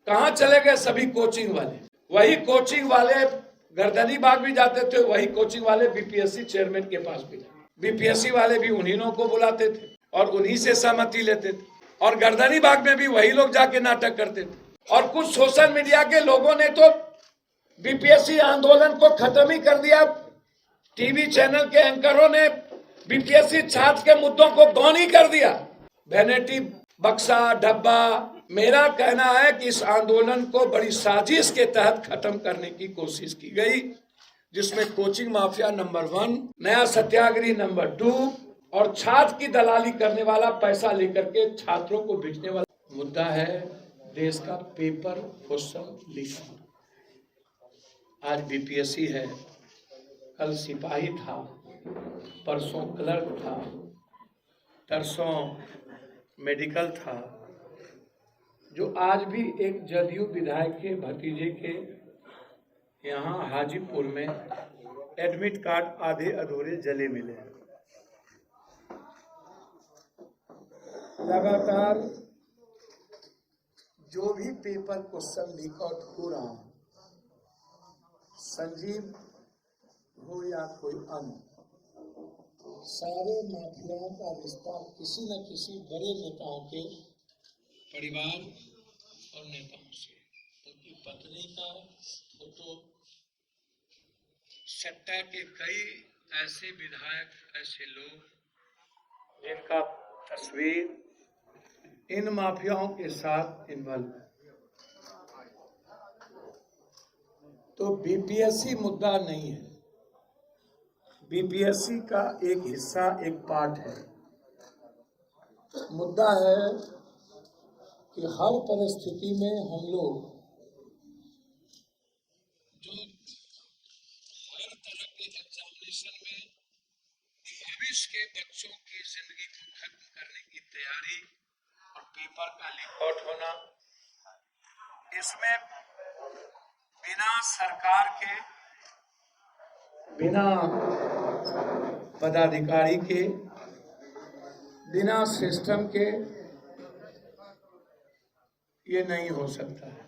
कहां चले गए सभी कोचिंग वाले? वही कोचिंग वाले गर्दनी बाग भी जाते थे, वही कोचिंग वाले बीपीएससी चेयरमैन के पास भी, बीपीएससी वाले भी उन्हीं को बुलाते थे और उन्हीं से सहमति लेते थे। और गर्दनी बाग में भी वही लोग जाके नाटक करते थे। और कुछ सोशल मीडिया के लोगों ने तो बीपीएससी आंदोलन को खत्म ही कर दिया। टीवी चैनल के एंकरों ने बीपीएससी छात्र के मुद्दों को गौन ही कर दिया। वैनिटी बक्सा डब्बा। मेरा कहना है कि इस आंदोलन को बड़ी साजिश के तहत खत्म करने की कोशिश की गई, जिसमें कोचिंग माफिया नंबर 1, नया सत्याग्रही नंबर 2 और छात्र की दलाली करने वाला, पैसा लेकर के छात्रों को बेचने वाला मुद्दा है देश का पेपर क्वेश्चन लीक। आज बीपीएससी है, कल सिपाही था, परसों क्लर्क था, तरसों मेडिकल था। जो आज भी एक जदयू विधायक के भतीजे के यहाँ हाजीपुर में एडमिट कार्ड आधे अधूरे जले मिले। लगातार जो भी पेपर क्वेश्चन लीक आउट हो रहा है, संजीव हो या कोई अन्य, सारे माफियाओं का रिश्ता किसी न किसी बड़े नेताओं के परिवार और नेताओं से। उनकी पत्नी का फोटो, सत्ता के कई ऐसे विधायक, ऐसे लोग जिनका तस्वीर इन माफियाओं के साथ इन्वॉल्व है। तो बीपीएससी मुद्दा नहीं है, बीपीएससी का एक हिस्सा, एक पार्ट है। मुद्दा है कि हर परिस्थिति में हम लोग जो हर तरह के एग्जामिनेशन में भविष्य के बच्चों की जिंदगी को खत्म करने की तैयारी और पेपर का लीक आउट होना, इसमें बिना सरकार के, बिना पदाधिकारी के, बिना सिस्टम के ये नहीं हो सकता है।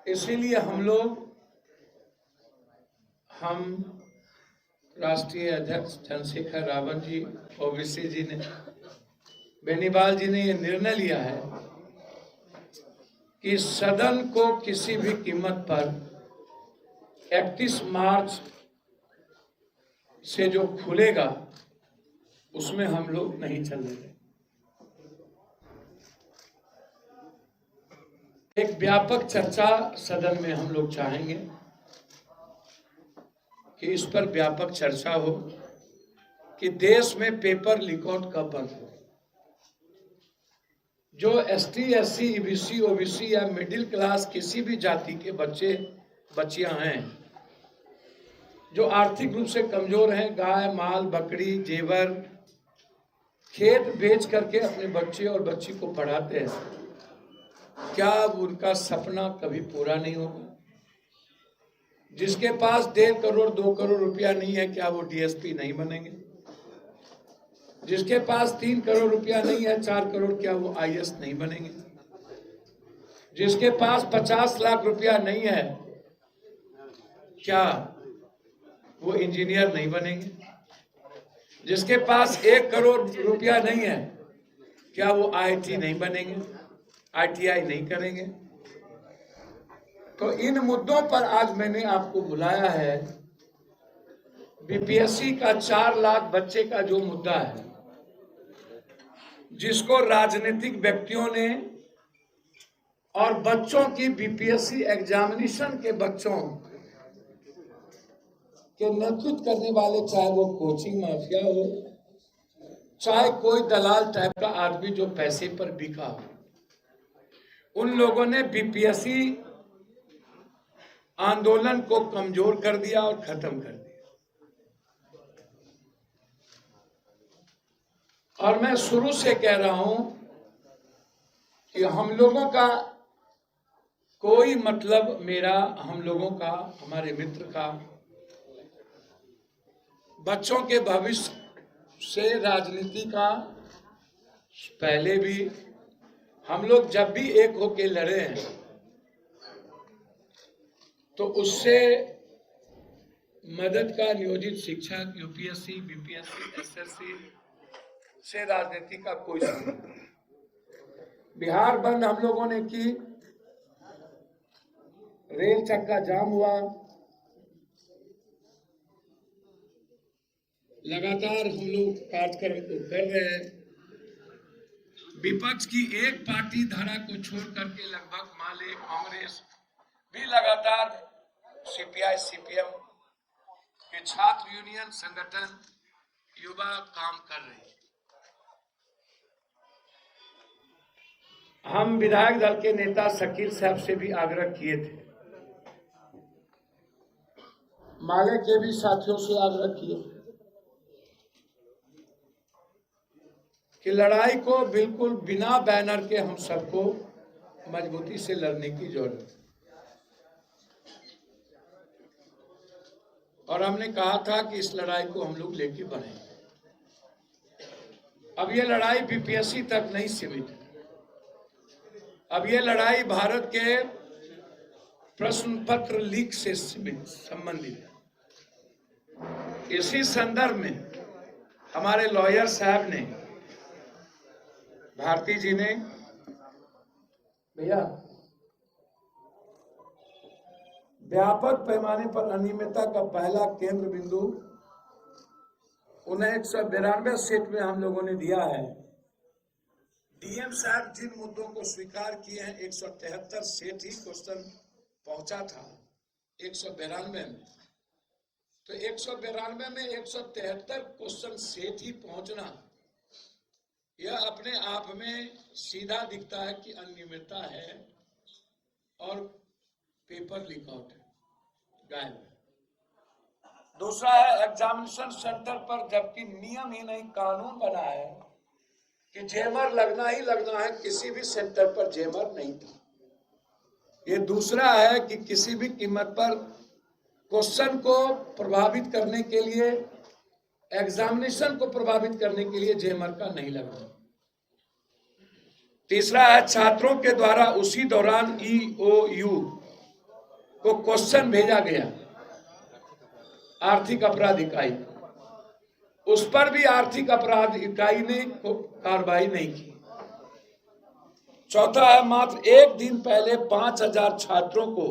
इसीलिए हम राष्ट्रीय अध्यक्ष चंद्रशेखर रावत जी, ओवैसी जी ने, बेनीवाल जी ने ये निर्णय लिया है कि सदन को किसी भी कीमत पर 31 मार्च से जो खुलेगा उसमें हम लोग नहीं चलेंगे। एक व्यापक चर्चा सदन में हम लोग चाहेंगे कि इस पर व्यापक चर्चा हो कि देश में पेपर लीक आउट कब बंद हो। जो एसटी, एससी, ईबीसी, ओबीसी या मिडिल क्लास किसी भी जाति के बच्चे बच्चियां हैं, जो आर्थिक रूप से कमजोर हैं, गाय, माल, बकरी, जेवर, खेत बेच करके अपने बच्चे और बच्ची को पढ़ाते हैं, क्या उनका सपना कभी पूरा नहीं होगा? जिसके पास 1.5 करोड़ 2 करोड़ रुपया नहीं है, क्या वो डीएसपी नहीं बनेंगे? जिसके पास 3 करोड़ रुपया नहीं है, 4 करोड़, क्या वो आईएएस नहीं बनेंगे? जिसके पास 50 लाख रुपया नहीं है, क्या वो इंजीनियर नहीं बनेंगे? जिसके पास 1 करोड़ रुपया नहीं है, क्या वो आईआईटी नहीं बनेंगे, आईटीआई नहीं करेंगे? तो इन मुद्दों पर आज मैंने आपको बुलाया है। बीपीएससी का 4 लाख बच्चे का जो मुद्दा है, जिसको राजनीतिक व्यक्तियों ने और बच्चों की बीपीएससी एग्जामिनेशन के बच्चों के नेतृत्व करने वाले, चाहे वो कोचिंग माफिया हो, चाहे कोई दलाल टाइप का आदमी जो पैसे पर बिका हो, उन लोगों ने बीपीएससी आंदोलन को कमजोर कर दिया और खत्म कर दिया। और मैं शुरू से कह रहा हूं कि हम लोगों का कोई मतलब, हम लोगों का, हमारे मित्र का बच्चों के भविष्य से राजनीति का पहले भी हम लोग जब भी एक होके लड़े हैं तो उससे मदद का नियोजित शिक्षक, यूपीएससी, बीपीएससी, एसएससी से राजनीति का कोई संबंध नहीं। बिहार बंद हम लोगों ने की, रेल चक्का जाम हुआ, लगातार हम लोग कार्यक्रम को कर रहे हैं। विपक्ष की एक पार्टी धारा को छोड़ करके लगभग माले कांग्रेस भी लगातार सीपीआई, सीपीएम के छात्र यूनियन संगठन, युवा काम कर रहे हैं। हम विधायक दल के नेता शकील साहब से भी आग्रह किए थे, माले के भी साथियों से आग्रह किए कि लड़ाई को बिल्कुल बिना बैनर के हम सबको मजबूती से लड़ने की जरूरत है। और हमने कहा था कि इस लड़ाई को हम लोग लेके बढ़ेंगे। अब ये लड़ाई बीपीएससी तक नहीं सीमित है, अब ये लड़ाई भारत के प्रश्न पत्र लीक से संबंधित है। इसी संदर्भ में हमारे लॉयर साहब ने, भारती जी ने, भैया, व्यापक पैमाने पर अनियमितता का पहला केंद्र बिंदु 192 सेट में हम लोगों ने दिया है। डीएम साहब जिन मुद्दों को स्वीकार किए हैं, 173 सेट ही क्वेश्चन पहुंचा था 192 में, तो 192 में 173 क्वेश्चन सेट ही पहुंचना, यह अपने आप में सीधा दिखता है कि अनियमितता है और पेपर लीक आउट है, गायब है। दूसरा है एग्जामिनेशन सेंटर पर जबकि नियम ही नहीं, कानून बना है कि जेमर लगना ही लगना है, किसी भी सेंटर पर जेमर नहीं था। ये दूसरा है कि किसी भी कीमत पर क्वेश्चन को प्रभावित करने के लिए, एग्जामिनेशन को प्रभावित करने के लिए जेमर का नहीं लगना। तीसरा है छात्रों के द्वारा उसी दौरान ईओयू को क्वेश्चन भेजा गया, आर्थिक अपराध इकाई, उस पर भी आर्थिक अपराध इकाई ने कार्रवाई नहीं की। चौथा है मात्र एक दिन पहले 5000 छात्रों को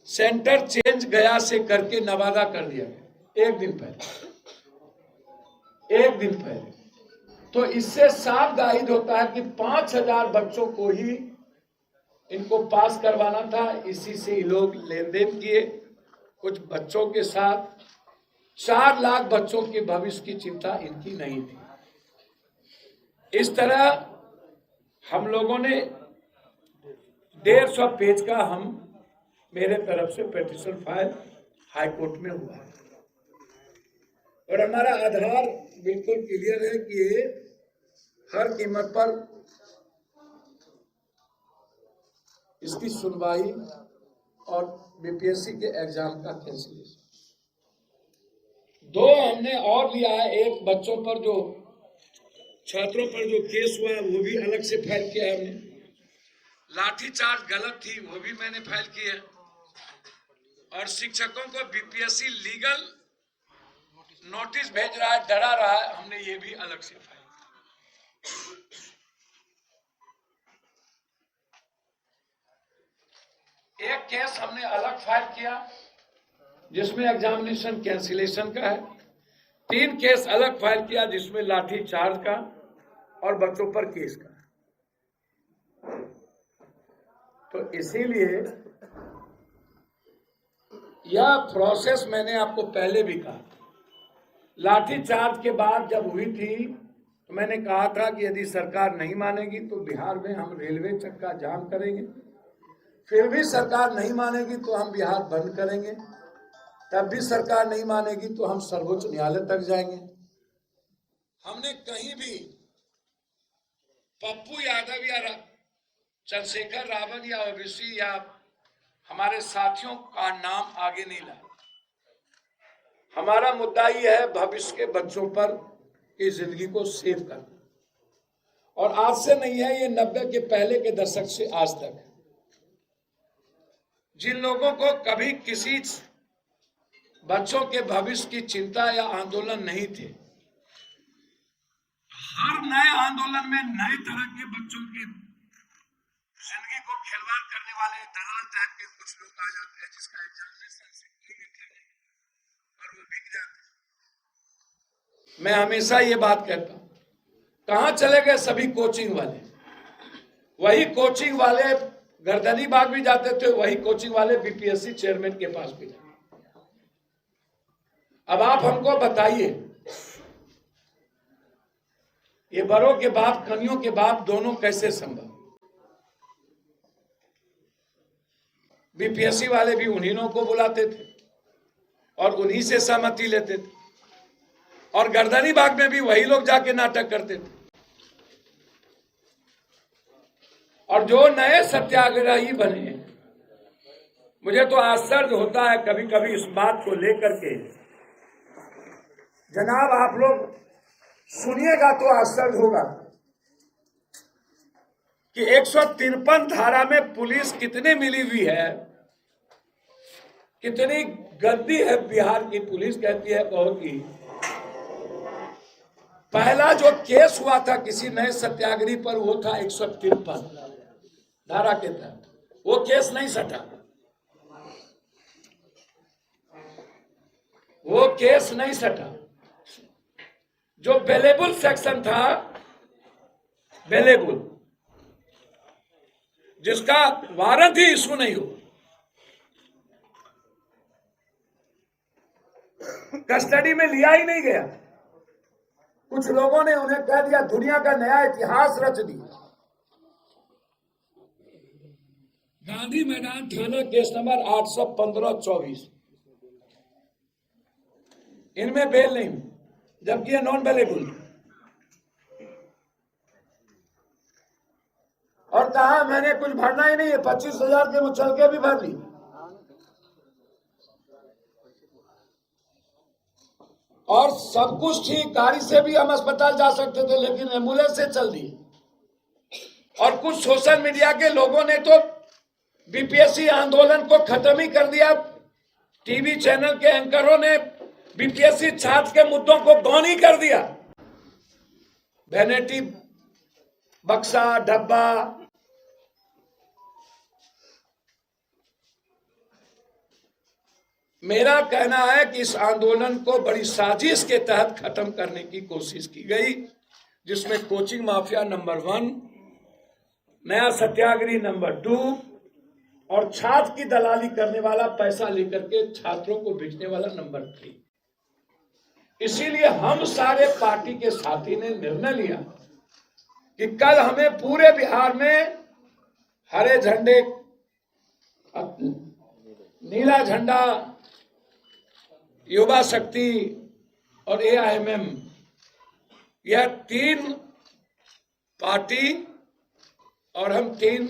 सेंटर चेंज गया से करके नवादा कर दिया गया, एक दिन पहले। तो इससे साफ जाहिर होता है कि 5000 बच्चों को ही इनको पास करवाना था। इसी से ये लोग लेन देन किए कुछ बच्चों के साथ। 4 लाख बच्चों के भविष्य की चिंता इनकी नहीं थी। इस तरह हम लोगों ने 150 पेज का मेरे तरफ से पिटीशन फाइल हाईकोर्ट में हुआ है और हमारा आधार बिल्कुल क्लियर है कि ये हर कीमत पर इसकी सुनवाई और बीपीएससी के एग्जाम का कैंसिलेशन। 2 हमने और लिया है, एक बच्चों पर जो छात्रों पर जो केस हुआ है वो भी अलग से फाइल किया है हमने। लाठीचार्ज गलत थी वो भी मैंने फाइल की है, और शिक्षकों को बीपीएससी लीगल नोटिस भेज रहा है, डरा रहा है, हमने ये भी अलग से फाइल। एक केस हमने अलग फाइल किया जिसमें एग्जामिनेशन कैंसिलेशन का है। 3 केस अलग फाइल किया जिसमें लाठी चार्ज का और बच्चों पर केस का। तो इसीलिए यह प्रोसेस मैंने आपको पहले भी कहा, लाठी चार्ज के बाद जब हुई थी तो मैंने कहा था कि यदि सरकार नहीं मानेगी तो बिहार में हम रेलवे चक्का जाम करेंगे, फिर भी सरकार नहीं मानेगी तो हम बिहार बंद करेंगे, तब भी सरकार नहीं मानेगी तो हम सर्वोच्च न्यायालय तक जाएंगे। हमने कहीं भी पप्पू यादव या चंद्रशेखर रावत या ओबीसी या हमारे साथियों का नाम आगे नहीं लाया। हमारा मुद्दा ये है भविष्य के बच्चों पर की जिंदगी को सेव करना, और आज से नहीं है, ये 90 के पहले के दशक से आज तक जिन लोगों को कभी किसी बच्चों के भविष्य की चिंता या आंदोलन नहीं थे, हर नए आंदोलन में नए तरह के बच्चों की जिंदगी को खिलवाड़ करने वाले दलाल टाइप के कुछ लोग आ जाते हैं, जिसका एग्जामिनेशन से कोई मतलब नहीं और वो बिक जाते हैं। मैं हमेशा ये बात कहता हूं, कहां चले गए सभी कोचिंग वाले? वही कोचिंग वाले गर्दनी बाग भी जाते थे, वही कोचिंग वाले बीपीएससी चेयरमैन के पास भी जाते। अब आप हमको बताइए, ये बड़ों के बाप कनियों के बाप दोनों कैसे संभव? बीपीएससी वाले भी उन्हीं को बुलाते थे और उन्हीं से सहमति लेते थे, और गर्दनी बाग में भी वही लोग जाके नाटक करते थे। और जो नए सत्याग्रही बने, मुझे तो आश्चर्य होता है कभी कभी इस बात को लेकर के। जनाब, आप लोग सुनिएगा तो आश्चर्य होगा कि 153 धारा में पुलिस कितने मिली हुई है, कितनी गंदी है बिहार की पुलिस। कहती है कहो कि पहला जो केस हुआ था किसी नए सत्याग्रही पर, वो था 153 धारा के तहत, वो केस नहीं सटा, वो केस नहीं सटा। जो बेलेबल सेक्शन था, बेलेबल, जिसका वारंट ही इशू नहीं हुआ, कस्टडी में लिया ही नहीं गया। कुछ लोगों ने उन्हें कह दिया दुनिया का नया इतिहास रच दिया। गांधी मैदान थाना केस नंबर 815-24, इनमें बेल नहीं, जबकि ये नॉन बेलेबल। और कहा मैंने कुछ भरना ही नहीं है, 25,000 के मुचल के भी भर ली। और सब कुछ ठीक, गाड़ी से भी हम अस्पताल जा सकते थे, लेकिन एम्बुलेंस से चल दी। और कुछ सोशल मीडिया के लोगों ने तो बीपीएससी आंदोलन को खत्म ही कर दिया। टीवी चैनल के एंकरों ने बीपीएससी छात्र के मुद्दों को गौन ही कर दिया। वैनिटी बक्सा, डब्बा, मेरा कहना है कि इस आंदोलन को बड़ी साजिश के तहत खत्म करने की कोशिश की गई, जिसमें कोचिंग माफिया नंबर 1, नया सत्याग्रही नंबर 2 और छात्र की दलाली करने वाला, पैसा लेकर के छात्रों को बेचने वाला नंबर 3। इसीलिए हम सारे पार्टी के साथी ने निर्णय लिया कि कल हमें पूरे बिहार में हरे झंडे, नीला झंडा, युवा शक्ति और एआईएमएम, यह 3 पार्टी और हम 3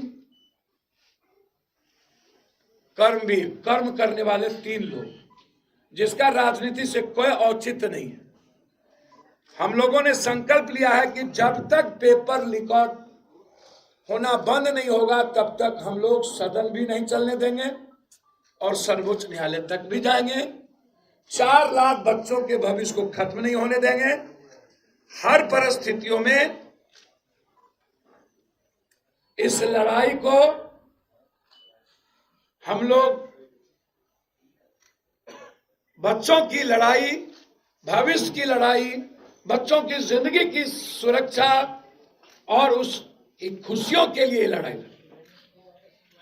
कर्म करने वाले 3 लोग, जिसका राजनीति से कोई औचित्य नहीं है। हम लोगों ने संकल्प लिया है कि जब तक पेपर रिकॉर्ड होना बंद नहीं होगा, तब तक हम लोग सदन भी नहीं चलने देंगे और सर्वोच्च न्यायालय तक भी जाएंगे। 4 लाख बच्चों के भविष्य को खत्म नहीं होने देंगे। हर परिस्थितियों में इस लड़ाई को हम लोग, बच्चों की लड़ाई, भविष्य की लड़ाई, बच्चों की जिंदगी की सुरक्षा और उस खुशियों के लिए लड़ाई।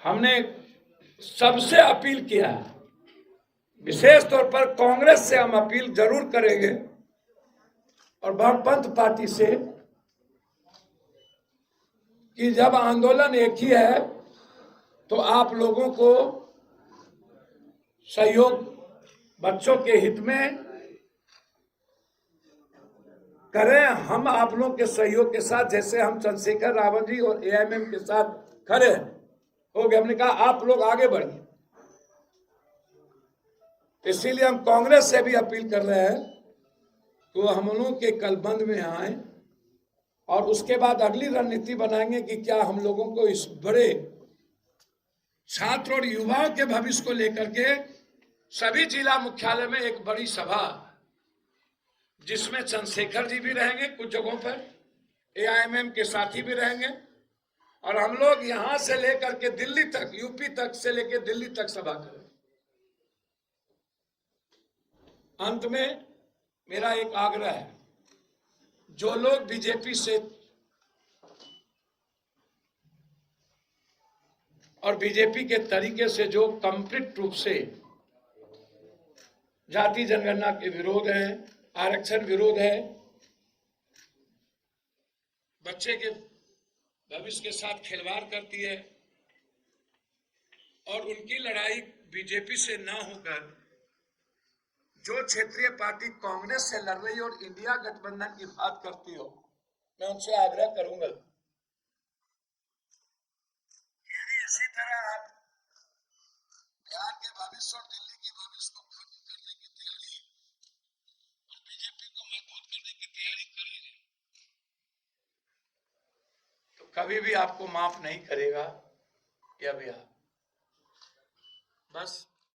हमने सबसे अपील किया है, विशेष तौर पर कांग्रेस से हम अपील जरूर करेंगे और वामपंथ पार्टी से, कि जब आंदोलन एक ही है तो आप लोगों को सहयोग बच्चों के हित में करें। हम आप लोग के सहयोग के साथ, जैसे हम चंद्रशेखर रावत जी और एआईएमएम के साथ खड़े हो गए, हमने कहा आप लोग आगे बढ़िए। इसीलिए हम कांग्रेस से भी अपील कर रहे हैं तो हम लोग के कल बंद में आए और उसके बाद अगली रणनीति बनाएंगे कि क्या हम लोगों को इस बड़े छात्र और युवाओं के भविष्य को लेकर के सभी जिला मुख्यालय में एक बड़ी सभा, जिसमें चंद्रशेखर जी भी रहेंगे, कुछ जगहों पर AIMM के साथी भी रहेंगे, और हम लोग यहां से लेकर के दिल्ली तक, यूपी तक से लेकर दिल्ली तक सभा करें। अंत में मेरा एक आग्रह है, जो लोग बीजेपी से और बीजेपी के तरीके से जो कंप्लीट रूप से जाति जनगणना के विरोध है, आरक्षण विरोध है, बच्चे के भविष्य के साथ खिलवाड़ करती है, और उनकी लड़ाई बीजेपी से ना होकर जो क्षेत्रीय पार्टी कांग्रेस से लड़ रही और इंडिया गठबंधन की बात करती हो, मैं उनसे आग्रह करूंगा, यदि इसी तरह आप बिहार के भविष्य और दिल्ली के भविष्य को खत्म करने की तैयारी और बीजेपी को मजबूत करने की तैयारी करेंगे, तो कभी भी आपको माफ नहीं करेगा यह बिहार। बस